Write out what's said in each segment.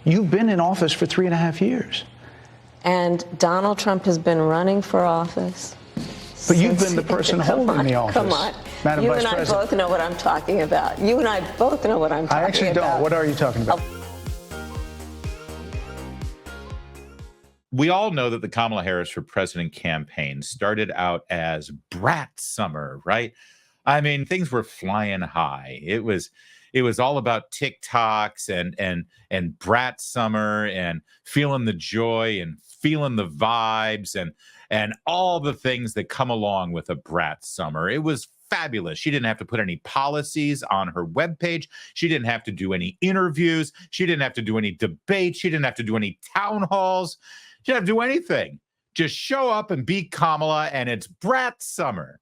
You've been in office for 3.5 years. And Donald Trump has been running for office. But you've been the person holding the office. Come on. Madam You Vice and I President. both know what I'm talking about. You and I both know what I'm talking about. I actually don't. What are you talking about? We all know that the Kamala Harris for President campaign started out as brat summer, right? I mean, things were flying high. It was all about TikToks and brat summer and feeling the joy and feeling the vibes and all the things that come along with a brat summer. It was fabulous. She didn't have to put any policies on her webpage. She didn't have to do any interviews. She didn't have to do any debates. She didn't have to do any town halls. She didn't have to do anything. Just show up and be Kamala, and it's brat summer.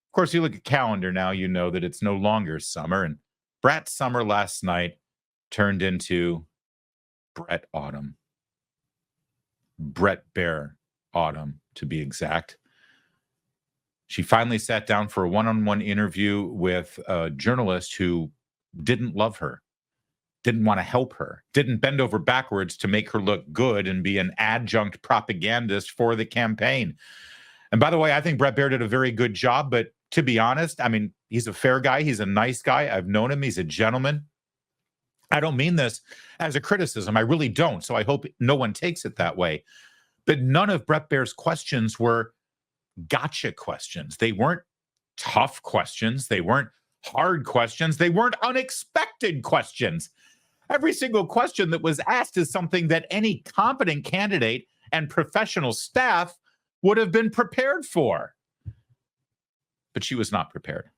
Of course, you look at calendar now, you know that it's no longer summer, and brat summer last night turned into Bret autumn. Bret Baier autumn, to be exact. She finally sat down for a one-on-one interview with a journalist who didn't love her, didn't want to help her, didn't bend over backwards to make her look good and be an adjunct propagandist for the campaign. And by the way, I think Bret Baier did a very good job, but to be honest, I mean, he's a fair guy. He's a nice guy. I've known him. He's a gentleman. I don't mean this as a criticism. I really don't. So I hope no one takes it that way. But none of Bret Baier's questions were gotcha questions. They weren't tough questions. They weren't hard questions. They weren't unexpected questions. Every single question that was asked is something that any competent candidate and professional staff would have been prepared for. But she was not prepared.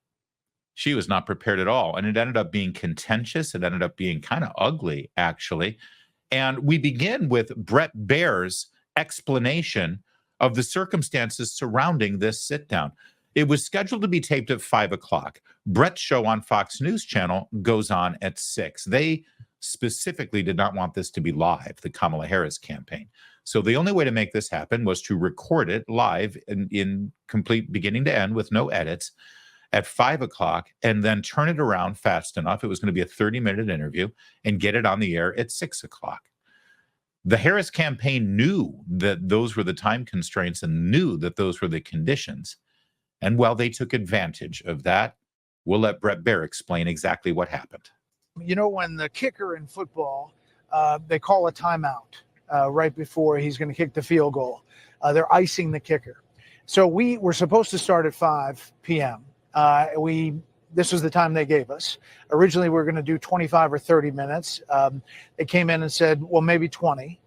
She was not prepared at all. And it ended up being contentious. It ended up being kind of ugly, actually. And we begin with Bret Baier's explanation of the circumstances surrounding this sit-down. It was scheduled to be taped at 5 o'clock. Bret's show on Fox News Channel goes on at 6. They specifically did not want this to be live, the Kamala Harris campaign. So the only way to make this happen was to record it live in complete beginning to end with no edits at 5 o'clock and then turn it around fast enough. It was going to be a 30-minute interview and get it on the air at 6 o'clock. The Harris campaign knew that those were the time constraints and knew that those were the conditions. And while they took advantage of that, we'll let Bret Baier explain exactly what happened. You know, when the kicker in football, they call a timeout right before he's going to kick the field goal. They're icing the kicker. So we were supposed to start at 5 p.m. This was the time they gave us. Originally, we were going to do 25 or 30 minutes. They came in and said, well, maybe 20.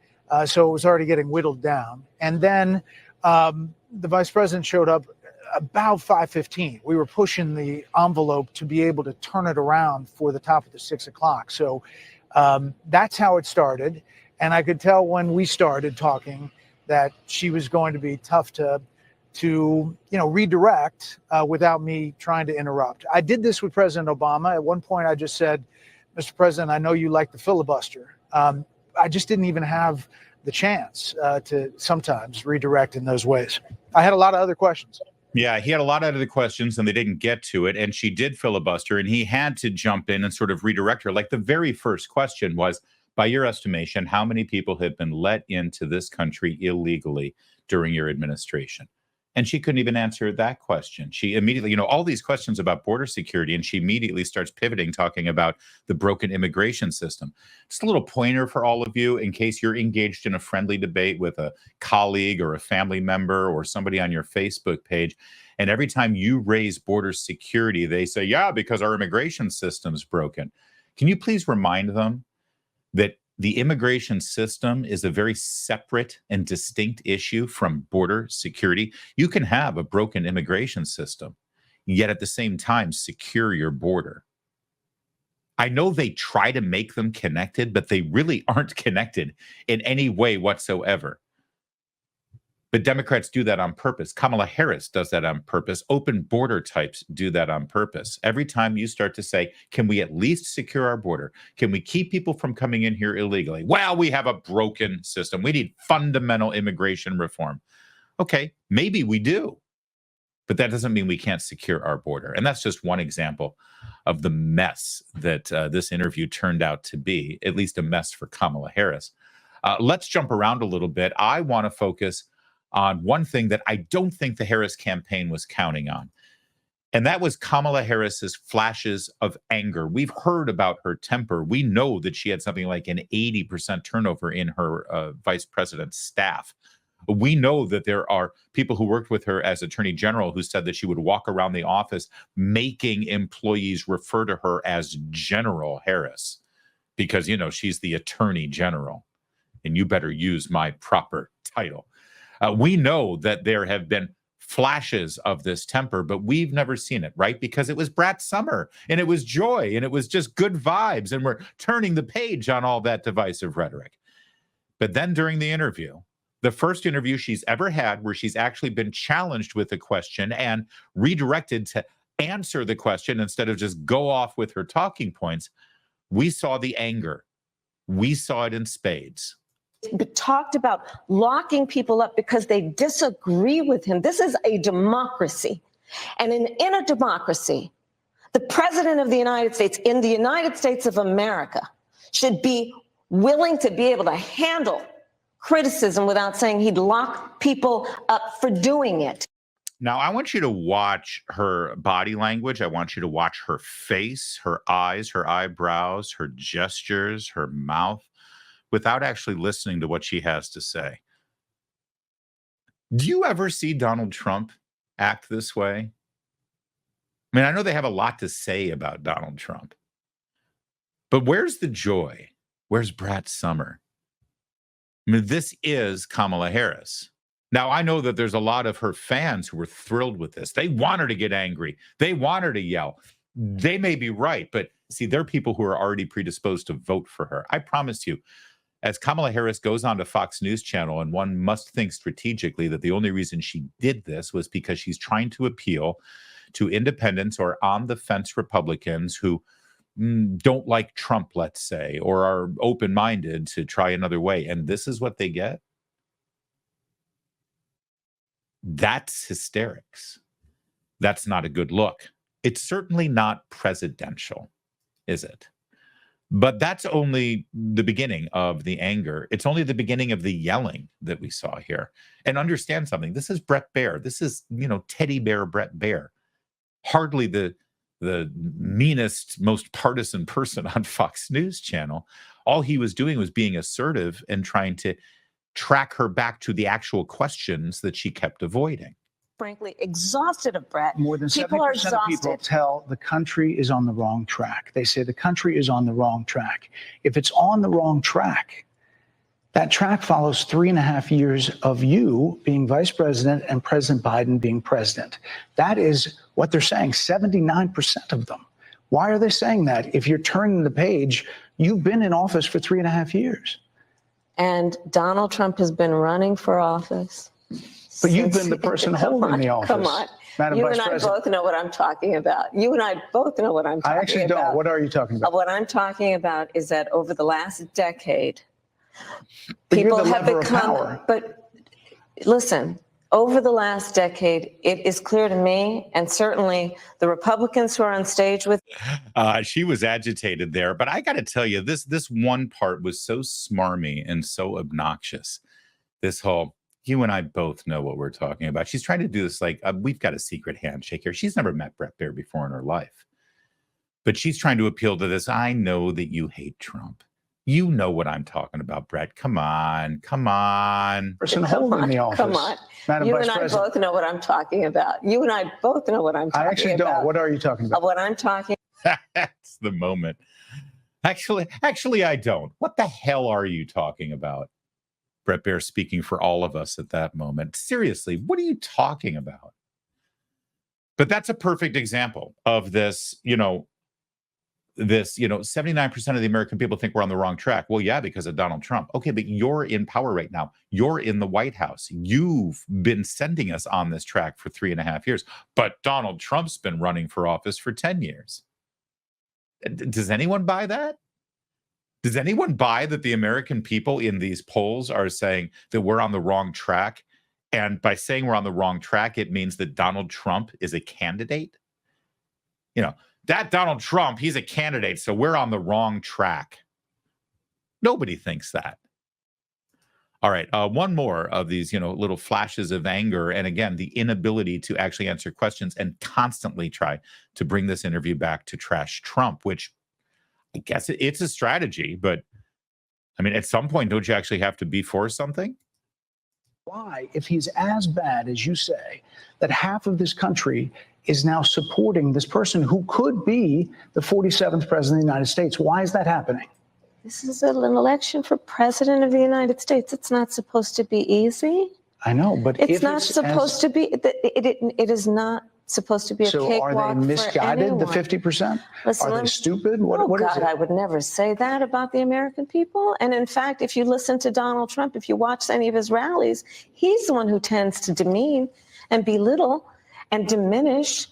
So it was already getting whittled down. And then the vice president showed up about 5:15. We were pushing the envelope to be able to turn it around for the top of the 6 o'clock. So that's how it started. And I could tell when we started talking that she was going to be tough to redirect without me trying to interrupt. I did this with President Obama. At one point, I just said, Mr. President, I know you like the filibuster. I just didn't even have the chance to sometimes redirect in those ways. I had a lot of other questions. Yeah, he had a lot of other questions and they didn't get to it. And she did filibuster and he had to jump in and sort of redirect her. Like the very first question was, by your estimation, how many people have been let into this country illegally during your administration? And she couldn't even answer that question. She immediately, all these questions about border security, and she immediately starts pivoting, talking about the broken immigration system. Just a little pointer for all of you, in case you're engaged in a friendly debate with a colleague or a family member or somebody on your Facebook page. And every time you raise border security, they say, yeah, because our immigration system's broken. Can you please remind them that the immigration system is a very separate and distinct issue from border security? You can have a broken immigration system, yet at the same time secure your border. I know they try to make them connected, but they really aren't connected in any way whatsoever. But Democrats do that on purpose. Kamala Harris does that on purpose. Open border types do that on purpose. Every time you start to say, can we at least secure our border? Can we keep people from coming in here illegally? Well, we have a broken system. We need fundamental immigration reform. Okay, maybe we do. but that doesn't mean we can't secure our border. And that's just one example of the mess that this interview turned out to be, at least a mess for Kamala Harris. Let's jump around a little bit. I want to focus on one thing that I don't think the Harris campaign was counting on. And that was Kamala Harris's flashes of anger. We've heard about her temper. We know that she had something like an 80% turnover in her vice president's staff. We know that there are people who worked with her as attorney general who said that she would walk around the office making employees refer to her as General Harris because, you know, she's the attorney general and you better use my proper title. We know that there have been flashes of this temper, but we've never seen it, right? Because it was Brat Summer and it was joy and it was just good vibes and we're turning the page on all that divisive rhetoric. But then during the interview, the first interview she's ever had where she's actually been challenged with a question and redirected to answer the question instead of just go off with her talking points, we saw the anger. We saw it in spades. Talked about locking people up because they disagree with him. This is a democracy. And in a democracy, the president of the United States, in the United States of America, should be willing to be able to handle criticism without saying he'd lock people up for doing it. Now, I want you to watch her body language. I want you to watch her face, her eyes, her eyebrows, her gestures, her mouth, without actually listening to what she has to say. Do you ever see Donald Trump act this way? I mean, I know they have a lot to say about Donald Trump, but where's the joy? Where's Brat Summer? I mean, this is Kamala Harris. Now, I know that there's a lot of her fans who were thrilled with this. They want her to get angry. They want her to yell. They may be right, but see, there are people who are already predisposed to vote for her. I promise you, as Kamala Harris goes on to Fox News Channel, and one must think strategically that the only reason she did this was because she's trying to appeal to independents or on-the-fence Republicans who don't like Trump, let's say, or are open-minded to try another way. And this is what they get. That's hysterics. That's not a good look. It's certainly not presidential, is it? But that's only the beginning of the anger. It's only the beginning of the yelling that we saw here. And understand something. This is Bret Baier. This is, teddy bear Bret Baier. Hardly the meanest, most partisan person on Fox News Channel. All he was doing was being assertive and trying to track her back to the actual questions that she kept avoiding. Frankly, exhausted of Bret. More than 70% people are of exhausted. people tell the country is on the wrong track. They say the country is on the wrong track. If it's on the wrong track, that track follows 3.5 years of you being vice president and President Biden being president. That is what they're saying, 79% of them. Why are they saying that? If you're turning the page, you've been in office for 3.5 years. And Donald Trump has been running for office. But you've been the person holding the office. Come on. Madam You Vice and I President. both know what I'm talking about. You and I both know what I'm talking about. I actually don't. What are you talking about? What I'm talking about is that over the last decade, But you're people the have lever of become, power. but listen, over the last decade, it is clear to me, and certainly the Republicans who are on stage with. She was agitated there, but I got to tell you, this one part was so smarmy and so obnoxious. This whole, you and I both know what we're talking about. She's trying to do this like, we've got a secret handshake here. She's never met Bret Baier before in her life. But she's trying to appeal to this. I know that you hate Trump. You know what I'm talking about, Bret. Come on. Person holding the office. Come on. Madam You Vice and I President. both know what I'm talking about. You and I both know what I'm talking about. I actually don't. What are you talking about? What I'm talking That's the moment. Actually, I don't. What the hell are you talking about? Bret Baier speaking for all of us at that moment. Seriously, what are you talking about? But that's a perfect example of this, 79% of the American people think we're on the wrong track. Well, yeah, because of Donald Trump. Okay, but you're in power right now. You're in the White House. You've been sending us on this track for 3.5 years. But Donald Trump's been running for office for 10 years. Does anyone buy that? Does anyone buy that the American people in these polls are saying that we're on the wrong track And by saying we're on the wrong track, it means that Donald Trump is a candidate. You know, that Donald Trump, he's a candidate, so we're on the wrong track. Nobody thinks that. All right, one more of these, little flashes of anger. And again, the inability to actually answer questions and constantly try to bring this interview back to trash Trump, which I guess it's a strategy. But I mean, at some point, don't you actually have to be for something? Why, if he's as bad as you say, that half of this country is now supporting this person who could be the 47th president of the United States? Why is that happening? This is an election for president of the United States. It's not supposed to be easy. I know, but It's not supposed to be. It is not supposed to be a cakewalk for anyone. So are they misguided, the 50%? Listen, are they stupid? What is God, it? I would never say that about the American people. And in fact, if you listen to Donald Trump, if you watch any of his rallies, he's the one who tends to demean and belittle and diminish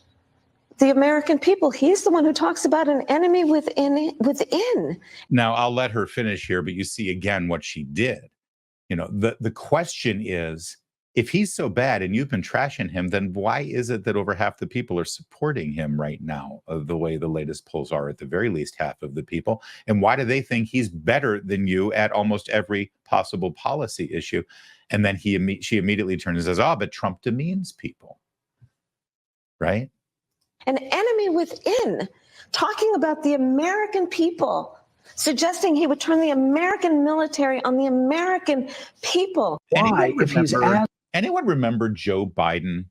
the American people. He's the one who talks about an enemy within. Now, I'll let her finish here, but you see again what she did. The question is, if he's so bad and you've been trashing him, then why is it that over half the people are supporting him right now, the way the latest polls are, at the very least half of the people? And why do they think he's better than you at almost every possible policy issue? And then she immediately turns and says, but Trump demeans people, right? An enemy within, talking about the American people, suggesting he would turn the American military on the American people. Why, if he's anyone remember Joe Biden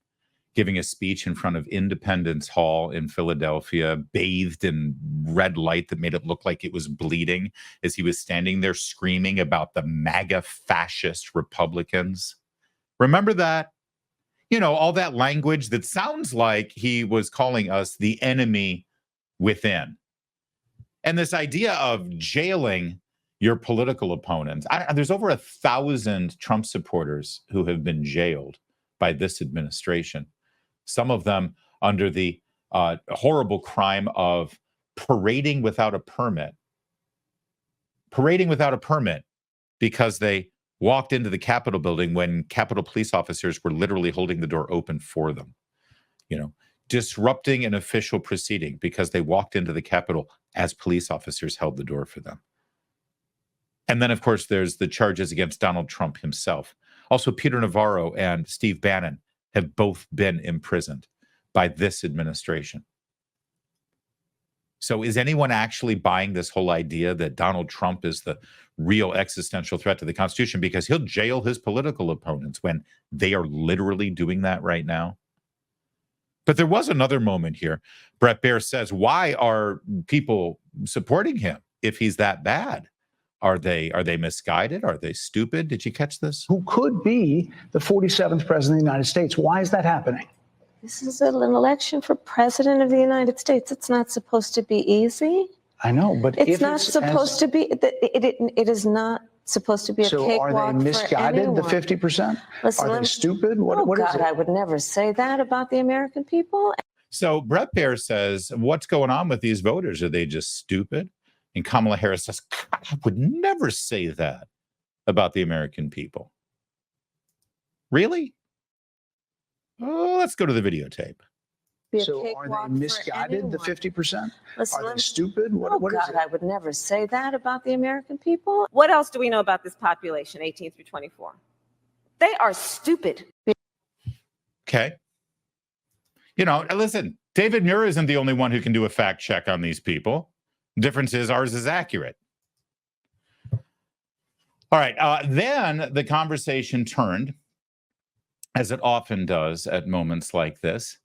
giving a speech in front of Independence Hall in Philadelphia, bathed in red light that made it look like it was bleeding, as he was standing there screaming about the MAGA fascist Republicans? Remember that? All that language that sounds like he was calling us the enemy within. And this idea of jailing your political opponents. There's over 1,000 Trump supporters who have been jailed by this administration. Some of them under the horrible crime of parading without a permit. Parading without a permit because they walked into the Capitol building when Capitol police officers were literally holding the door open for them. Disrupting an official proceeding because they walked into the Capitol as police officers held the door for them. And then, of course, there's the charges against Donald Trump himself. Also, Peter Navarro and Steve Bannon have both been imprisoned by this administration. So is anyone actually buying this whole idea that Donald Trump is the real existential threat to the Constitution? Because he'll jail his political opponents when they are literally doing that right now. But there was another moment here. Bret Baier says, why are people supporting him if he's that bad? Are they misguided? Are they stupid? Did you catch this? Who could be the 47th president of the United States? Why is that happening? This is an election for president of the United States. It's not supposed to be easy. I know, but it's not supposed to be. It is not supposed to be a cakewalk for anyone. So are they misguided, the 50%? Listen, are they stupid? What is it? I would never say that about the American people. So Bret Baier says, what's going on with these voters? Are they just stupid? And Kamala Harris says, I would never say that about the American people. Really? Oh, let's go to the videotape. So are they misguided, the 50%? Listen, are they stupid? What is it? I would never say that about the American people. What else do we know about this population, 18 through 24? They are stupid. Okay. Listen, David Muir isn't the only one who can do a fact check on these people. The difference is ours is accurate. All right. Then the conversation turned, as it often does at moments like this,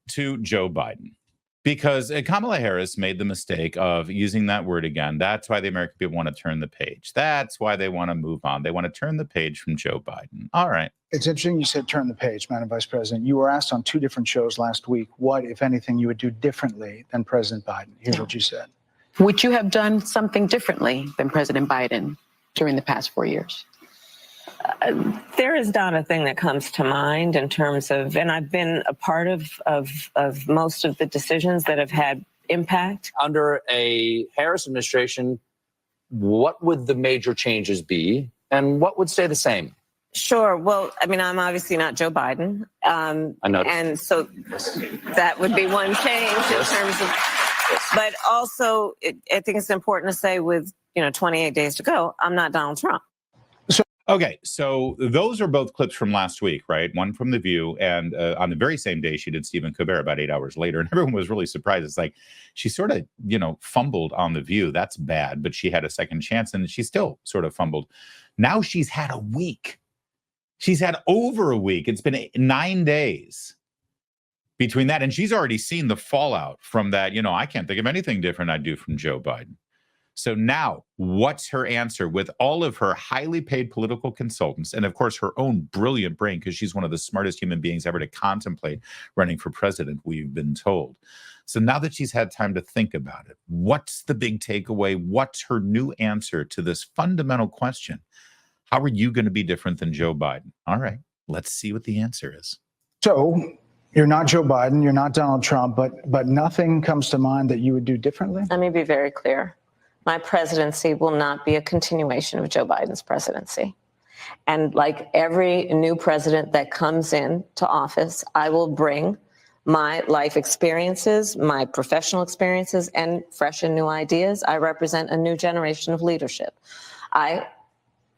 to Joe Biden. Because Kamala Harris made the mistake of using that word again. That's why the American people want to turn the page. That's why they want to move on. They want to turn the page from Joe Biden. All right. It's interesting you said turn the page, Madam Vice President. You were asked on 2 different shows last week what, if anything, you would do differently than President Biden. Here's what you said. Would you have done something differently than President Biden during the past 4 years? There is not a thing that comes to mind in terms of, and I've been a part of most of the decisions that have had impact. Under a Harris administration, what would the major changes be and what would stay the same? Sure. Well, I mean, I'm obviously not Joe Biden. I noticed. And so that would be one change in terms of, but also I think it's important to say with, 28 days to go, I'm not Donald Trump. Okay, so those are both clips from last week, right? One from The View, and on the very same day, she did Stephen Colbert about 8 hours later, and everyone was really surprised. It's like she sort of, fumbled on The View. That's bad, but she had a second chance, and she still sort of fumbled. Now she's had a week. She's had over a week. It's been 9 days between that, and she's already seen the fallout from that. I can't think of anything different I'd do from Joe Biden. So now, what's her answer with all of her highly paid political consultants and, of course, her own brilliant brain, because she's one of the smartest human beings ever to contemplate running for president, we've been told. So now that she's had time to think about it, what's the big takeaway? What's her new answer to this fundamental question? How are you going to be different than Joe Biden? All right, let's see what the answer is. So you're not Joe Biden, you're not Donald Trump, but nothing comes to mind that you would do differently? Let me be very clear. My presidency will not be a continuation of Joe Biden's presidency. And like every new president that comes into office, I will bring my life experiences, my professional experiences, and fresh and new ideas. I represent a new generation of leadership. I,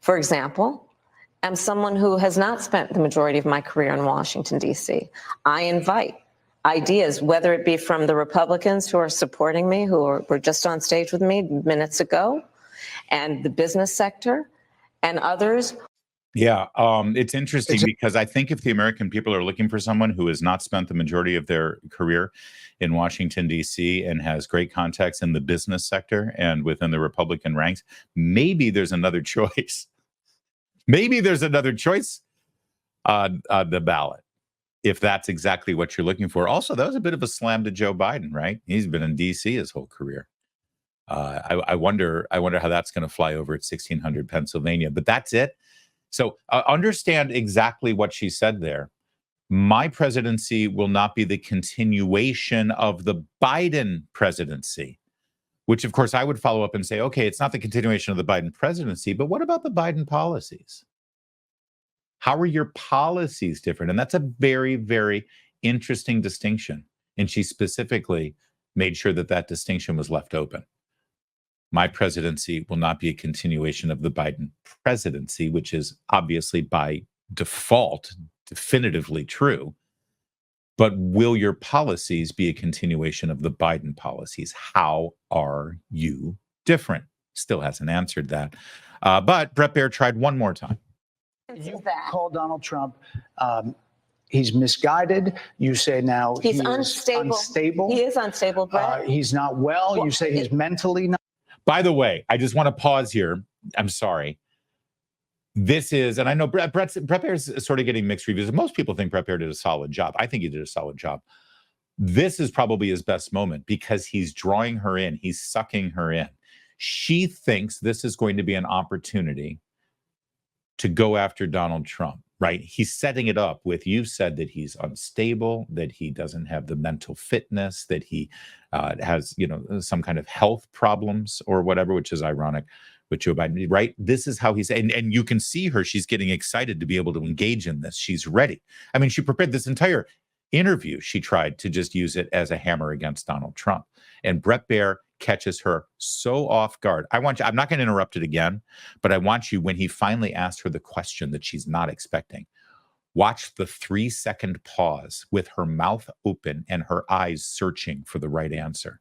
for example, am someone who has not spent the majority of my career in Washington, D.C. I invite ideas, whether it be from the Republicans who are supporting me, who were just on stage with me minutes ago, and the business sector and others. Yeah, it's interesting because I think if the American people are looking for someone who has not spent the majority of their career in Washington, D.C. and has great contacts in the business sector and within the Republican ranks, maybe there's another choice. Maybe there's another choice on the ballot, if that's exactly what you're looking for. Also, that was a bit of a slam to Joe Biden, right? He's been in D.C. his whole career. I wonder how that's going to fly over at 1600 Pennsylvania. But that's it. So understand exactly what she said there. My presidency will not be the continuation of the Biden presidency, which, of course, I would follow up and say, okay, it's not the continuation of the Biden presidency, but what about the Biden policies? How are your policies different? And that's a very, very interesting distinction. And she specifically made sure that that distinction was left open. My presidency will not be a continuation of the Biden presidency, which is obviously by default definitively true. But will your policies be a continuation of the Biden policies? How are you different? Still hasn't answered that. But Bret Baier tried one more time. You call Donald Trump, he's misguided. You say now he's unstable. He is unstable, Brett. He's not well. You say he's mentally not. By the way, I just want to pause here. I'm sorry. This is, and I know Bret Baier is sort of getting mixed reviews. Most people think Bret Baier did a solid job. I think he did a solid job. This is probably his best moment because he's drawing her in. He's sucking her in. She thinks this is going to be an opportunity to go after Donald Trump, right? He's setting it up with, you said that he's unstable, that he doesn't have the mental fitness, that he has, some kind of health problems or whatever, which is ironic with Joe Biden, right? This is how he's, and you can see her, she's getting excited to be able to engage in this. She's ready. I mean, she prepared this entire interview. She tried to just use it as a hammer against Donald Trump. And Bret Baier catches her so off guard. I'm not going to interrupt it again, but I want you, when he finally asked her the question that she's not expecting, watch the 3-second pause with her mouth open and her eyes searching for the right answer.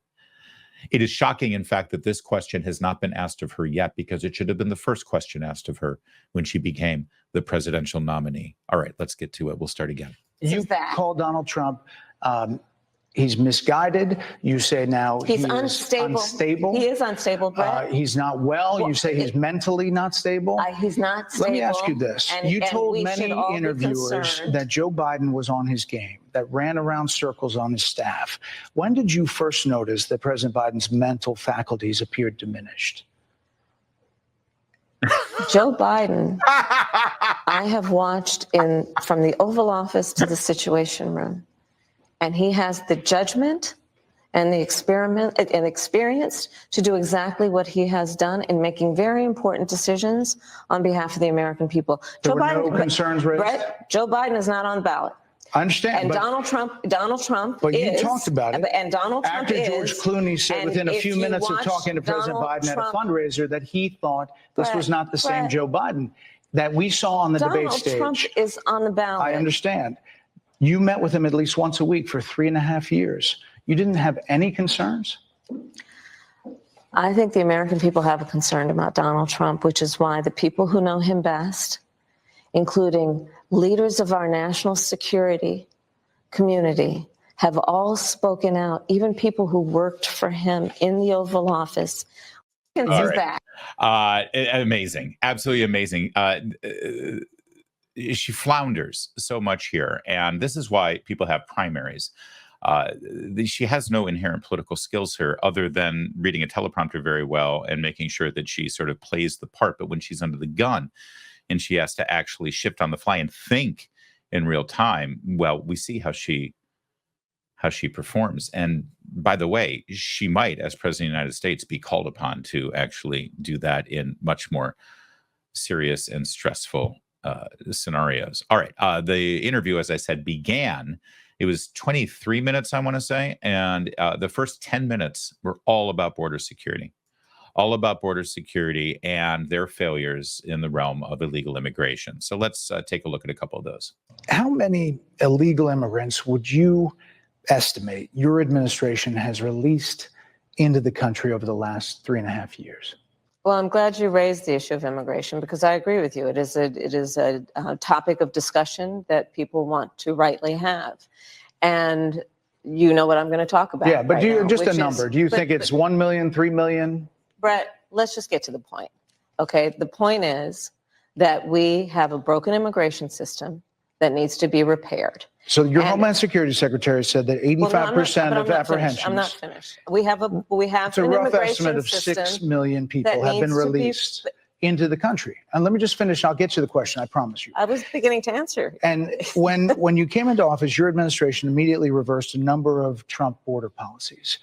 It is shocking, in fact, that this question has not been asked of her yet, because it should have been the first question asked of her when she became the presidential nominee. All right, let's get to it. We'll start again. You call Donald Trump, he's misguided. You say now he's unstable. He is unstable, Brett. He's not well. You say he's mentally not stable. He's not stable. Let me ask you this. You told many interviewers that Joe Biden was on his game, that ran around circles on his staff. When did you first notice that President Biden's mental faculties appeared diminished? Joe Biden, I have watched from the Oval Office to the Situation Room, and he has the judgment and the experience to do exactly what he has done in making very important decisions on behalf of the American people. There were no concerns raised? Brett, Joe Biden is not on the ballot. I understand. And Donald Trump But is, you talked about it. And Donald Trump After George is, Clooney said and within a if few you minutes of watch talking to President Donald Biden at a Trump- fundraiser that he thought this was not the same Brett, Joe Biden that we saw on the debate Donald stage. Trump is on the ballot. I understand. You met with him at least once a week for 3.5 years. You didn't have any concerns? I think the American people have a concern about Donald Trump, which is why the people who know him best, including leaders of our national security community, have all spoken out, even people who worked for him in the Oval Office. All right. Amazing. Absolutely amazing. She flounders so much here. And this is why people have primaries. She has no inherent political skills here other than reading a teleprompter very well and making sure that she sort of plays the part. But when she's under the gun and she has to actually shift on the fly and think in real time, well, we see how she performs. And by the way, she might, as President of the United States, be called upon to actually do that in much more serious and stressful scenarios. All right. The interview, as I said, began. It was 23 minutes, I want to say. And the first 10 minutes were all about border security, and their failures in the realm of illegal immigration. So let's take a look at a couple of those. How many illegal immigrants would you estimate your administration has released into the country over the last 3.5 years? Well, I'm glad you raised the issue of immigration because I agree with you. It is a topic of discussion that people want to rightly have. And you know what I'm going to talk about. Yeah, but right just a number. Do you think it's 1 million, 3 million? Brett, let's just get to the point. Okay, the point is that we have a broken immigration system that needs to be repaired. So your Homeland Security Secretary said that 85% of apprehensions. I'm not finished. We have it's a an rough immigration estimate of 6 million people have been released into the country. And let me just finish. I'll get to the question. I promise you. I was beginning to answer. And when you came into office, your administration immediately reversed a number of Trump border policies.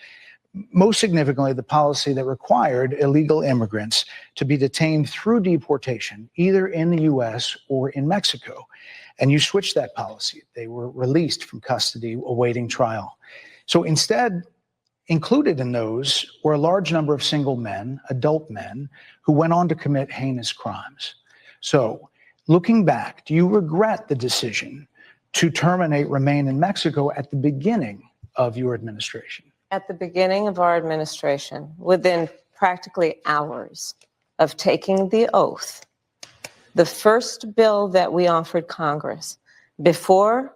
Most significantly, the policy that required illegal immigrants to be detained through deportation, either in the U.S. or in Mexico. And you switched that policy. They were released from custody awaiting trial. So instead, included in those were a large number of single men, adult men, who went on to commit heinous crimes. So looking back, do you regret the decision to terminate Remain in Mexico at the beginning of your administration? At the beginning of our administration, within practically hours of taking the oath, the first bill that we offered Congress, before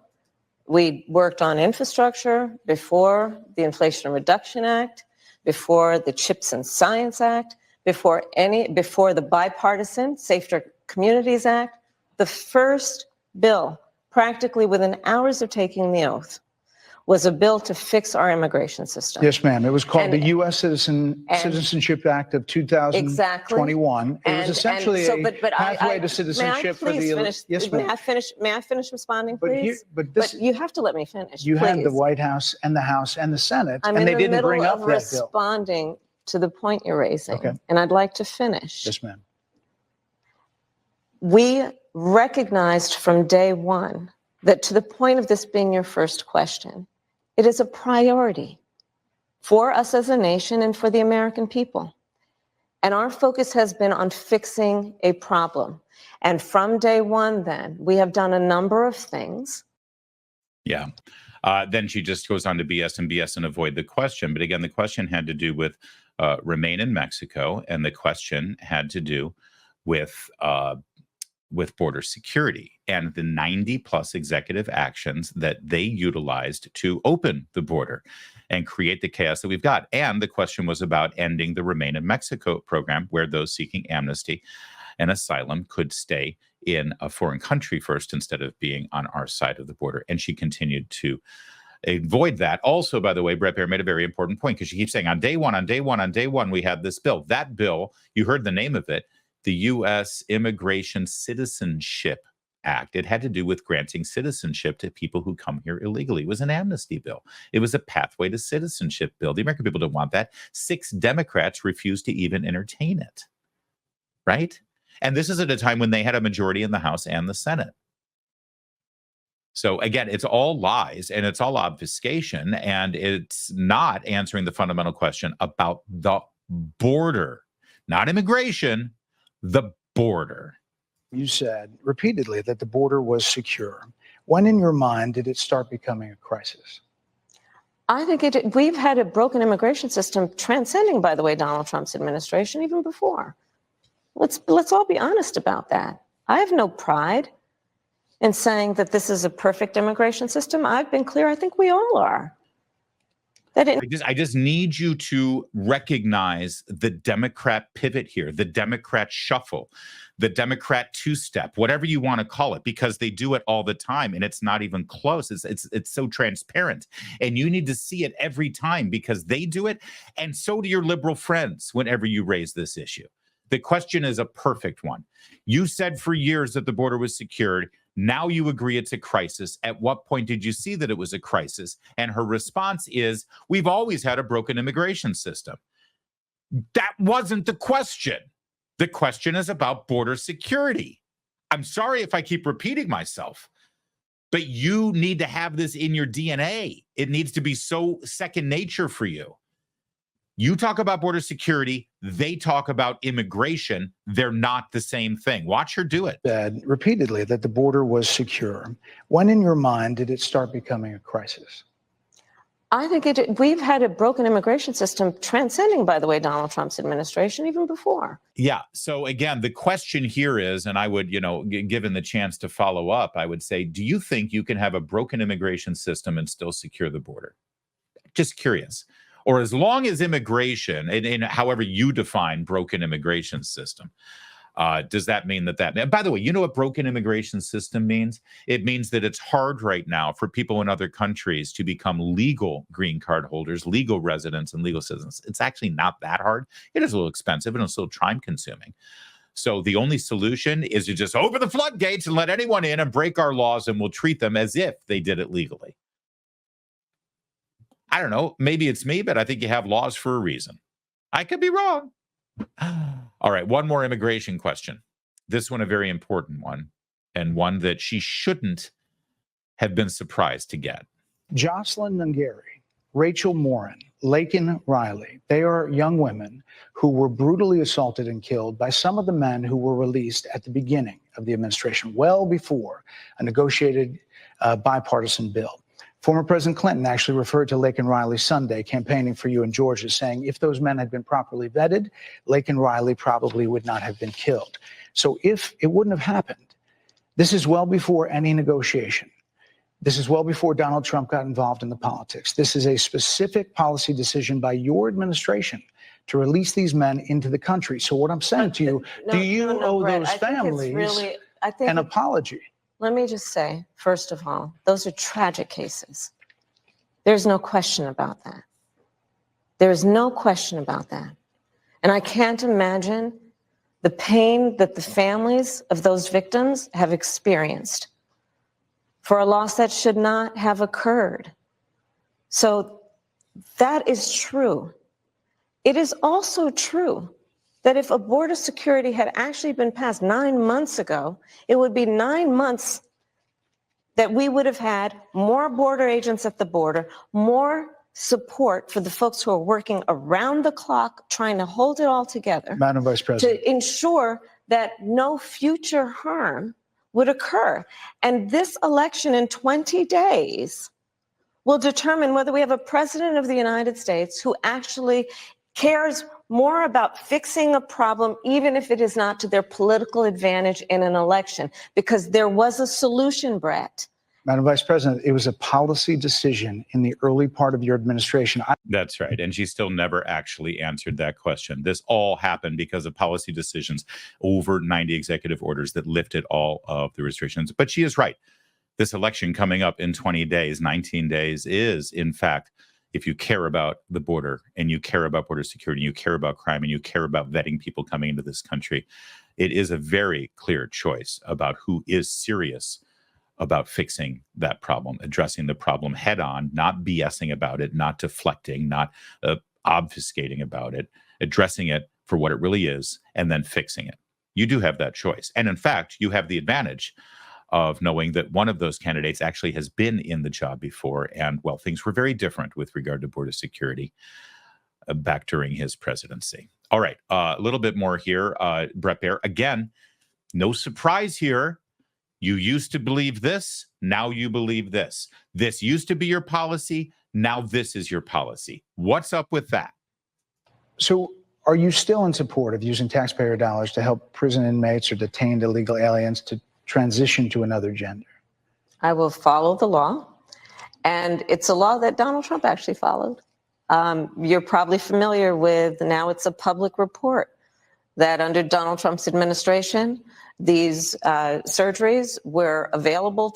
we worked on infrastructure, before the Inflation Reduction Act, before the CHIPS and Science Act, before the bipartisan Safer Communities Act, the first bill, practically within hours of taking the oath, was a bill to fix our immigration system. Yes, ma'am. It was called the U.S. Citizenship Act of 2021. Exactly. It was essentially a pathway to citizenship for the. Yes, ma'am. May I finish responding, But please? this, you have to let me finish. you had the please. White House and the House and the Senate, I'm and they in the didn't middle bring up of that bill. responding to the point you're raising, Okay. and I'd like to finish. Yes, ma'am. We recognized from day one that, to the point of this being your first question, it is a priority for us as a nation and for the American people. And our focus has been on fixing a problem. And from day one, then, we have done a number of things. Yeah. Then she just goes on to BS and avoid the question. But again, the question had to do with Remain in Mexico, and the question had to do with border security and the 90+ executive actions that they utilized to open the border and create the chaos that we've got. And the question was about ending the Remain in Mexico program, where those seeking amnesty and asylum could stay in a foreign country first instead of being on our side of the border. And she continued to avoid that. Also, by the way, Bret Baier made a very important point, because she keeps saying on day one, we had this bill. That bill, you heard the name of it, the U.S. Immigration Citizenship act. It had to do with granting citizenship to people who come here illegally. It was an amnesty bill. It was a pathway to citizenship bill. The American people don't want that. 6 Democrats refused to even entertain it, right? And this is at a time when they had a majority in the House and the Senate. So again, it's all lies and it's all obfuscation, and it's not answering the fundamental question about the border, not immigration, the border. You said repeatedly that the border was secure. When in your mind did it start becoming a crisis? I think we've had a broken immigration system transcending, by the way, Donald Trump's administration even before. Let's all be honest about that. I have no pride in saying that this is a perfect immigration system. I've been clear. I think we all are. I just need you to recognize the Democrat pivot here, the Democrat shuffle, the Democrat two-step, whatever you want to call it, because they do it all the time and it's not even close. It's so transparent, and you need to see it every time because they do it, and so do your liberal friends whenever you raise this issue. The question is a perfect one. You said for years that the border was secured. Now you agree it's a crisis. At what point did you see that it was a crisis? And her response is, we've always had a broken immigration system. That wasn't the question. The question is about border security. I'm sorry if I keep repeating myself, but you need to have this in your DNA. It needs to be so second nature for you. You talk about border security, they talk about immigration. They're not the same thing. Watch her do it. Said repeatedly that the border was secure. When in your mind did it start becoming a crisis? I think we've had a broken immigration system transcending, by the way, Donald Trump's administration even before. Yeah. So again, the question here is, and I would, given the chance to follow up, I would say, do you think you can have a broken immigration system and still secure the border? Just curious. Or as long as immigration, and however you define broken immigration system, does that mean that by the way, you know what broken immigration system means? It means that it's hard right now for people in other countries to become legal green card holders, legal residents, and legal citizens. It's actually not that hard. It is a little expensive and it's a little time consuming. So the only solution is to just open the floodgates and let anyone in and break our laws, and we'll treat them as if they did it legally. I don't know. Maybe it's me, but I think you have laws for a reason. I could be wrong. All right. One more immigration question. This one, a very important one, and one that she shouldn't have been surprised to get. Jocelyn Nungari, Rachel Morin, Laken Riley, they are young women who were brutally assaulted and killed by some of the men who were released at the beginning of the administration, well before a negotiated bipartisan bill. Former President Clinton actually referred to Laken Riley Sunday campaigning for you in Georgia, saying if those men had been properly vetted, Laken Riley probably would not have been killed. So if it wouldn't have happened, this is well before any negotiation. This is well before Donald Trump got involved in the politics. This is a specific policy decision by your administration to release these men into the country. So what I'm saying to you, do you owe Bret, those families an apology? Let me just say, first of all, those are tragic cases. There's no question about that. There is no question about that. And I can't imagine the pain that the families of those victims have experienced for a loss that should not have occurred. So that is true. It is also true that if a border security had actually been passed 9 months ago, it would be 9 months that we would have had more border agents at the border, more support for the folks who are working around the clock trying to hold it all together. Madam Vice President. To ensure that no future harm would occur. And this election in 20 days will determine whether we have a president of the United States who actually cares more about fixing a problem, even if it is not to their political advantage in an election, because there was a solution, Bret. Madam Vice President, it was a policy decision in the early part of your administration. That's right. And she still never actually answered that question. This all happened because of policy decisions, over 90 executive orders that lifted all of the restrictions. But she is right. This election coming up in 20 days, 19 days is, in fact, if you care about the border and you care about border security, you care about crime, and you care about vetting people coming into this country, It is a very clear choice about who is serious about fixing that problem, addressing the problem head on, not BSing about it, not deflecting, not obfuscating about it, addressing it for what it really is, and then fixing it. You do have that choice. And in fact, you have the advantage of knowing that one of those candidates actually has been in the job before. And, well, things were very different with regard to border security back during his presidency. All right, a little bit more here. Bret Baier, again, no surprise here. You used to believe this, now you believe this. This used to be your policy, now this is your policy. What's up with that? So are you still in support of using taxpayer dollars to help prison inmates or detained illegal aliens to transition to another gender? I will follow the law. And it's a law that Donald Trump actually followed. You're probably familiar with, now it's a public report, that under Donald Trump's administration, these surgeries were available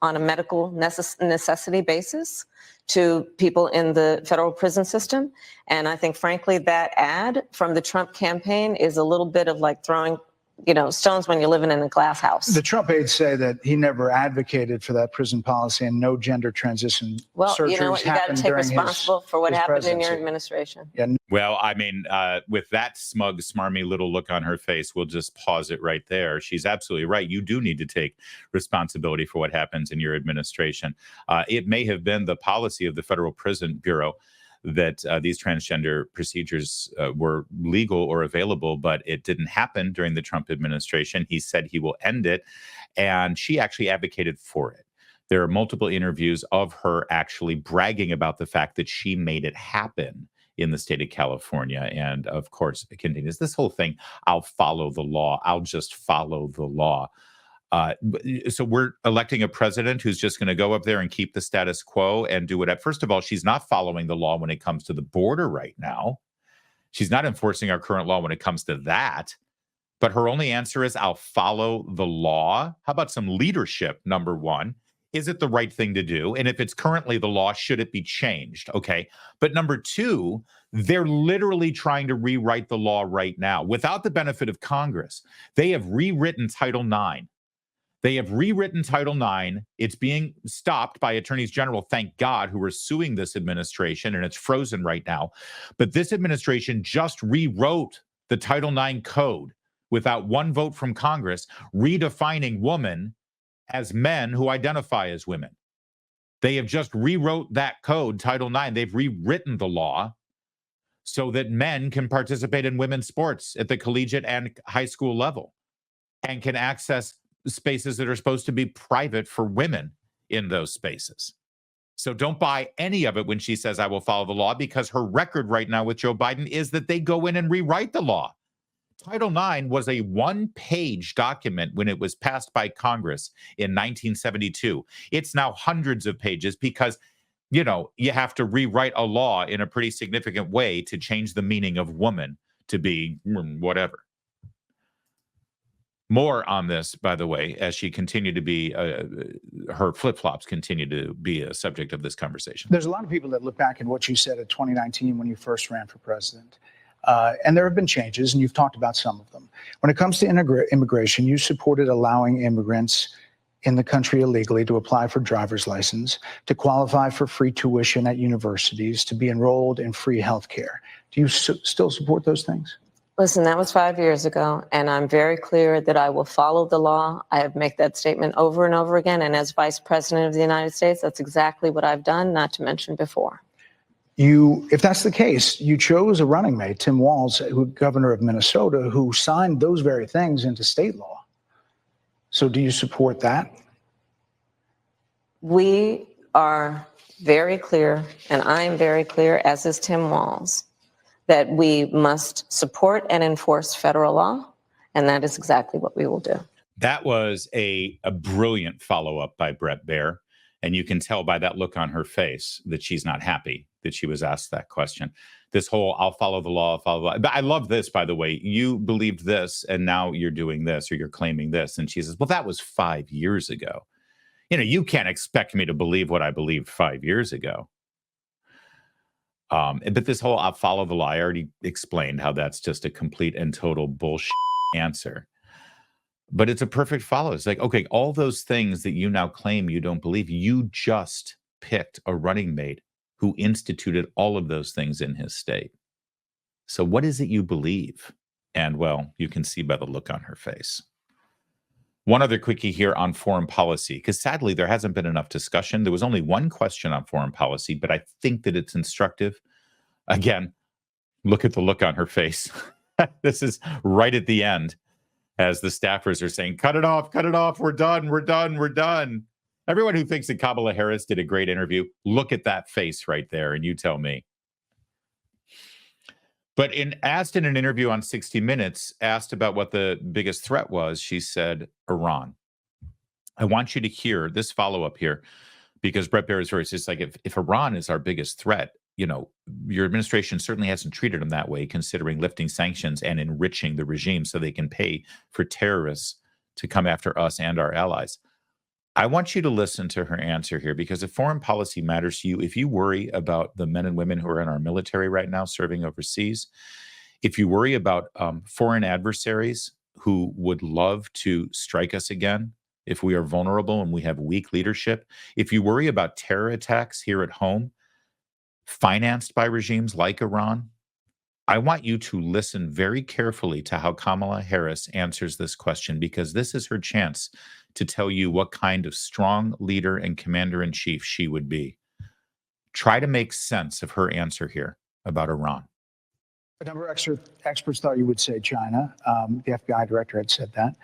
on a medical necessity basis to people in the federal prison system. And I think, frankly, that ad from the Trump campaign is a little bit of like throwing, stones when you're living in a glass house. The Trump aides say that he never advocated for that prison policy and no gender transition well, surgeries you know what? You got to take responsible for what happened in your administration. Yeah. Well, I mean, with that smug, smarmy little look on her face, we'll just pause it right there. She's absolutely right. You do need to take responsibility for what happens in your administration. It may have been the policy of the Federal Prison Bureau that these transgender procedures were legal or available, but it didn't happen during the Trump administration. He said he will end it, and she actually advocated for it. There are multiple interviews of her actually bragging about the fact that she made it happen in the state of California. And of course, it continues this whole thing. I'll follow the law. I'll just follow the law. So we're electing a president who's just going to go up there and keep the status quo and do whatever. First of all, she's not following the law when it comes to the border right now. She's not enforcing our current law when it comes to that. But her only answer is, I'll follow the law. How about some leadership, number one? Is it the right thing to do? And if it's currently the law, should it be changed? Okay. But number two, they're literally trying to rewrite the law right now without the benefit of Congress. They have rewritten Title IX. They have rewritten Title IX. It's being stopped by attorneys general, thank God, who are suing this administration, and it's frozen right now. But this administration just rewrote the Title IX code without one vote from Congress, redefining woman as men who identify as women. They have just rewrote that code, Title IX. They've rewritten the law so that men can participate in women's sports at the collegiate and high school level and can access spaces that are supposed to be private for women in those spaces. So don't buy any of it when she says, I will follow the law, because her record right now with Joe Biden is that they go in and rewrite the law. Title IX was a one-page document when it was passed by Congress in 1972. It's now hundreds of pages because, you have to rewrite a law in a pretty significant way to change the meaning of woman to be whatever. More on this, by the way, as she continued to be, her flip-flops continue to be a subject of this conversation. There's a lot of people that look back at what you said at 2019 when you first ran for president. And there have been changes, and you've talked about some of them. When it comes to immigration, you supported allowing immigrants in the country illegally to apply for driver's license, to qualify for free tuition at universities, to be enrolled in free health care. Do you still support those things? Listen, that was 5 years ago, and I'm very clear that I will follow the law. I have made that statement over and over again, and as Vice President of the United States, that's exactly what I've done, not to mention before. If that's the case, you chose a running mate, Tim Walz, governor of Minnesota, who signed those very things into state law. So do you support that? We are very clear, and I am very clear, as is Tim Walz, that we must support and enforce federal law, and that is exactly what we will do. That was a brilliant follow-up by Bret Baier, and you can tell by that look on her face that she's not happy that she was asked that question. This whole, I'll follow the law, I'll follow the law. But I love this, by the way. You believed this, and now you're doing this, or you're claiming this. And she says, well, that was 5 years ago. You can't expect me to believe what I believed 5 years ago. But this whole I'll follow the law, I already explained how that's just a complete and total bullshit answer. But it's a perfect follow. It's like, okay, all those things that you now claim you don't believe, you just picked a running mate who instituted all of those things in his state. So what is it you believe? And well, you can see by the look on her face. One other quickie here on foreign policy, because sadly there hasn't been enough discussion. There was only one question on foreign policy, but I think that it's instructive. Again, look at the look on her face. This is right at the end, as the staffers are saying, cut it off, we're done, we're done, we're done. Everyone who thinks that Kamala Harris did a great interview, look at that face right there, and you tell me. But asked in an interview on 60 Minutes, asked about what the biggest threat was, she said, Iran. I want you to hear this follow-up here, because Bret Baier is very, it's like, if Iran is our biggest threat, you know, your administration certainly hasn't treated them that way, considering lifting sanctions and enriching the regime so they can pay for terrorists to come after us and our allies. I want you to listen to her answer here, because if foreign policy matters to you, if you worry about the men and women who are in our military right now serving overseas, if you worry about foreign adversaries who would love to strike us again if we are vulnerable and we have weak leadership, if you worry about terror attacks here at home financed by regimes like Iran, I want you to listen very carefully to how Kamala Harris answers this question, because this is her chance to tell you what kind of strong leader and commander-in-chief she would be. Try to make sense of her answer here about Iran. A number of experts thought you would say China. The FBI director had said that.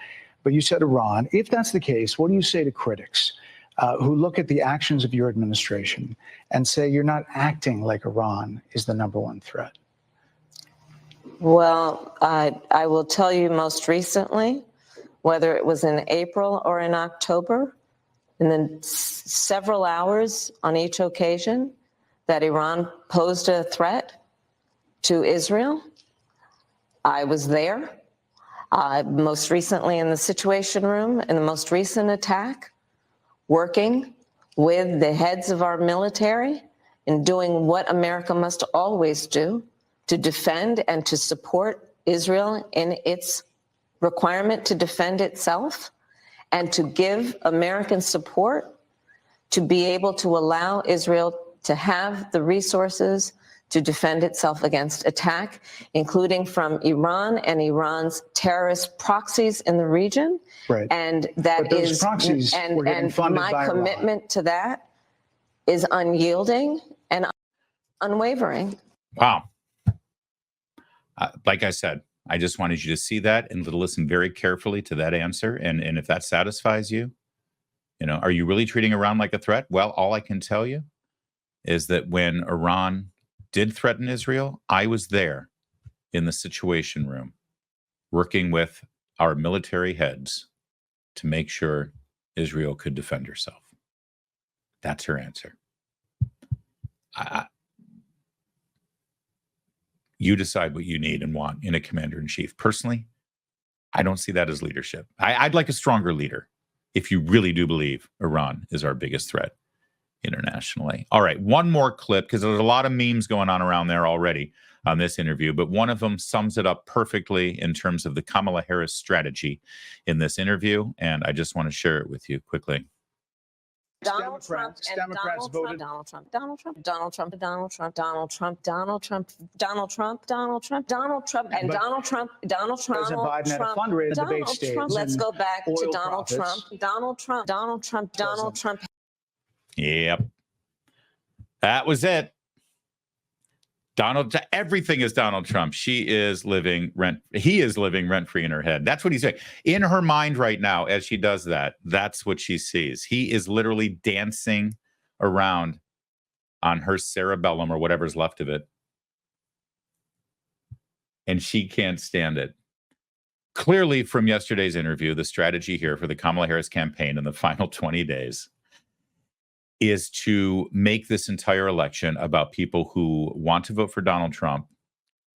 But you said Iran. If that's the case, what do you say to critics who look at the actions of your administration and say you're not acting like Iran is the number one threat? Well, I will tell you most recently, whether it was in April or in October, and then several hours on each occasion, that Iran posed a threat to Israel. I was there, most recently in the Situation Room, in the most recent attack, working with the heads of our military and doing what America must always do to defend and to support Israel in its requirement to defend itself, and to give American support to be able to allow Israel to have the resources to defend itself against attack, including from Iran and Iran's terrorist proxies in the region. Right. And that is, and my commitment to that is unyielding and unwavering. Wow. Like I said, I just wanted you to see that and to listen very carefully to that answer. And if that satisfies you, you know, are you really treating Iran like a threat? Well, all I can tell you is that when Iran did threaten Israel, I was there in the Situation Room working with our military heads to make sure Israel could defend herself. That's her answer. You decide what you need and want in a commander-in-chief. Personally, I don't see that as leadership. I'd like a stronger leader if you really do believe Iran is our biggest threat internationally. All right, one more clip, because there's a lot of memes going on around there already on this interview, but one of them sums it up perfectly in terms of the Kamala Harris strategy in this interview, and I just want to share it with you quickly. Donald Trump and Democrats voted. Donald Trump, Donald Trump, Donald Trump, Donald Trump, Donald Trump, Donald Trump, Donald Trump, Donald Trump, Donald Trump, and Donald Trump, Donald Trump, President Biden had a fundraiser debate stage. Let's go back to oil Donald profits. Trump, Donald Trump, Donald Trump, Donald Trump. Yep. That was it. Everything is Donald Trump. He is living rent-free in her head. That's what he's saying. In her mind right now, as she does that, that's what she sees. He is literally dancing around on her cerebellum or whatever's left of it. And she can't stand it. Clearly, from yesterday's interview, the strategy here for the Kamala Harris campaign in the final 20 days is to make this entire election about people who want to vote for Donald Trump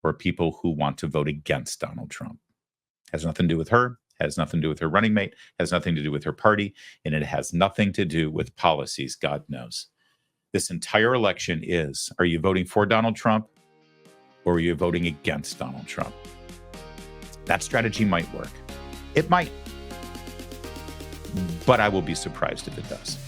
or people who want to vote against Donald Trump. Has nothing to do with her, has nothing to do with her running mate, has nothing to do with her party, and it has nothing to do with policies, God knows. This entire election is, are you voting for Donald Trump or are you voting against Donald Trump? That strategy might work. It might. But I will be surprised if it does.